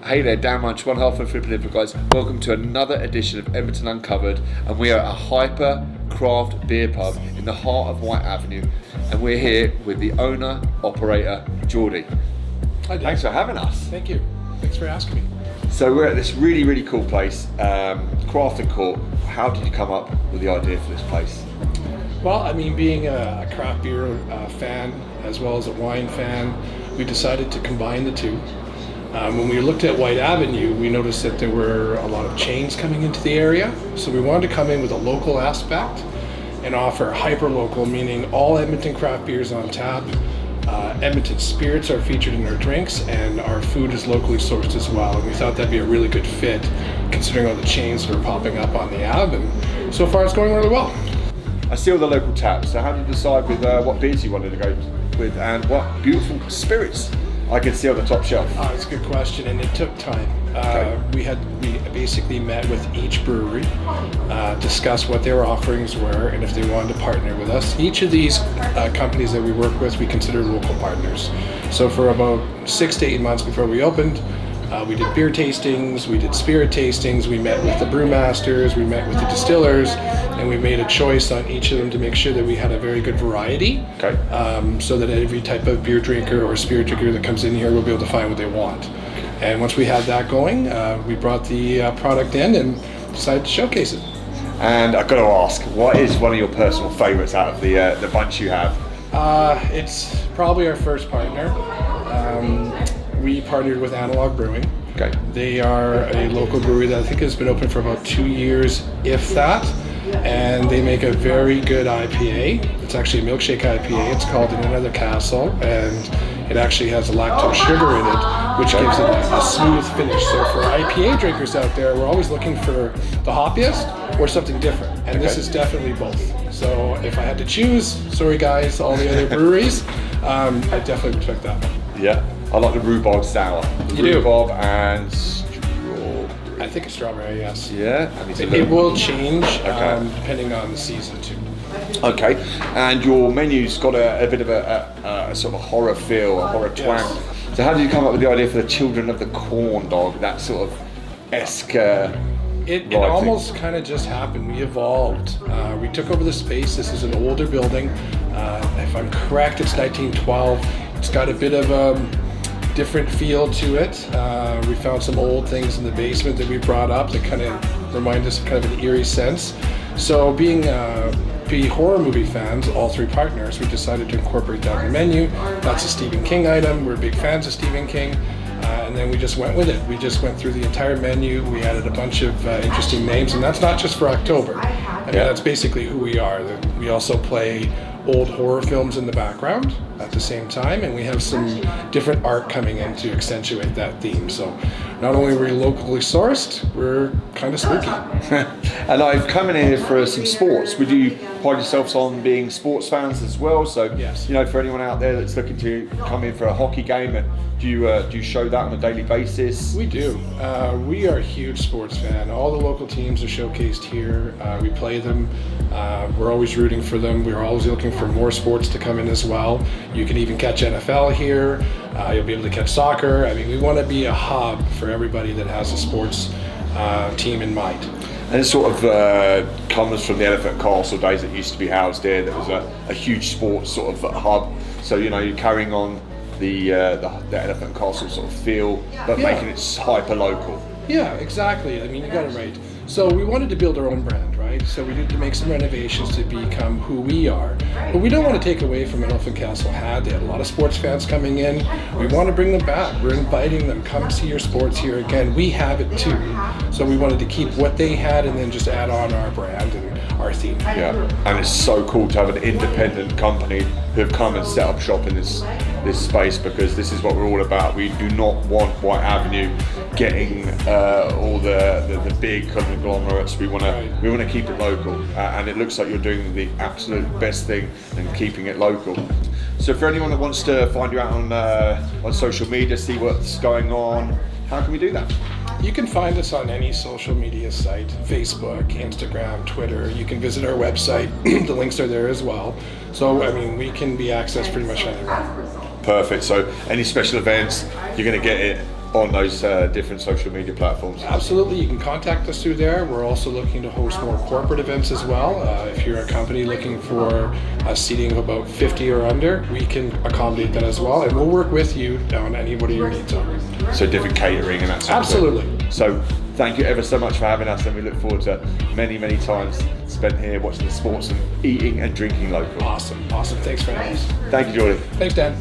Hey there, Dan Munch, one half of Flippin' Info guys. Welcome to another edition of Edmonton Uncovered, and we are at a hyper craft beer pub in the heart of Whyte Avenue, and we're here with the owner, operator, Geordie. Hi, Dan. Thanks for having us. Thank you. Thanks for asking me. So we're at this really cool place, Craft Cork. How did you come up with the idea for this place? Well, I mean, being a craft beer fan as well as a wine fan, we decided to combine the two. When we looked at Whyte Avenue, we noticed that there were a lot of chains coming into the area. So we wanted to come in with a local aspect and offer hyper-local, meaning all Edmonton craft beers on tap. Edmonton spirits are featured in our drinks, and our food is locally sourced as well. And we thought that'd be a really good fit, considering all the chains that are popping up on the Ave. And so far, it's going really well. I see all the local taps. So how did you decide with what beers you wanted to go with, and what beautiful spirits I can see on the top shelf? It's a good question, and it took time. We basically met with each brewery, discussed what their offerings were, and if they wanted to partner with us. Each of these companies that we work with, we consider local partners. So for about 6 to 8 months before we opened, we did beer tastings, we did spirit tastings, we met with the brewmasters, we met with the distillers, and we made a choice on each of them to make sure that we had a very good variety. Okay. So that every type of beer drinker or spirit drinker that comes in here will be able to find what they want. And once we had that going, we brought the product in and decided to showcase it. And I've got to ask, what is one of your personal favourites out of the bunch you have? It's probably our first partner. We partnered with Analog Brewing. Okay. They are a local brewery that I think has been open for about 2 years, if that. And they make a very good IPA. It's actually a milkshake IPA. It's called In Another Castle, and it actually has a lactose sugar in it, which gives it a smooth finish. So for IPA drinkers out there, we're always looking for the hoppiest or something different, and this is definitely both. So if I had to choose, sorry guys, all the other breweries, I definitely would pick that one. Yeah, I like the rhubarb sour. You do? Rhubarb and I think it's strawberry, yes. yeah. It will change depending on the season too. Okay, and your menu's got a bit of a sort of a horror feel, a horror twang. Yes. So how did you come up with the idea for the Children of the Corn Dog, that sort of esque It almost kind of just happened. We evolved. We took over the space. This is an older building. If I'm correct, it's 1912. It's got a bit of a different feel to it. We found some old things in the basement that we brought up that kind of remind us of kind of an eerie sense. So being horror movie fans, all three partners, we decided to incorporate that in the menu. That's a Stephen King item. We're big fans of Stephen King. And then we just went with it. We just went through the entire menu. We added a bunch of interesting names, and that's not just for October. I mean, that's basically who we are. We also play old horror films in the background at the same time, and we have some different art coming in to accentuate that theme. So not only are we locally sourced, we're kind of spooky. And I've come in here for some sports. Would you pride yourselves on being sports fans as well? So, yes. You know, for anyone out there that's looking to come in for a hockey game, do you show that on a daily basis? We do. We are a huge sports fan. All the local teams are showcased here. We play them. We're always rooting for them. We're always looking for more sports to come in as well. You can even catch NFL here. You'll be able to catch soccer. I mean, we want to be a hub for everybody that has a sports team in mind. And it sort of comes from the Elephant Castle days that used to be housed here. That was a huge sports sort of hub. So, you know, you're carrying on the Elephant Castle sort of feel, but making it hyper local. Yeah, exactly. I mean, you got it right. So we wanted to build our own brand, right? So we need to make some renovations to become who we are. But we don't want to take away from what Elephant Castle had. They had a lot of sports fans coming in. We want to bring them back. We're inviting them, come see your sports here again. We have it too. So we wanted to keep what they had and then just add on our brand and our theme. Yeah, and it's so cool to have an independent company who have come and set up shop in this space, because this is what we're all about. We do not want Whyte Avenue getting all the big conglomerates. We want to keep it local, and it looks like you're doing the absolute best thing and keeping it local. So for anyone that wants to find you out on social media, see what's going on, how can we do that? You can find us on any social media site, Facebook, Instagram, Twitter. You can visit our website. The links are there as well. So, I mean, we can be accessed pretty much anywhere. Perfect. So any special events, you're going to get it on those different social media platforms? Absolutely, you can contact us through there. We're also looking to host more corporate events as well. If you're a company looking for a seating of about 50 or under, we can accommodate that as well, and we'll work with you on anybody your needs are. So different catering and that sort Absolutely. of thing. So thank you ever so much for having us, and we look forward to many, many times spent here watching the sports and eating and drinking local. Awesome. Thanks for having us. Thank you, Jordy. Thanks, Dan.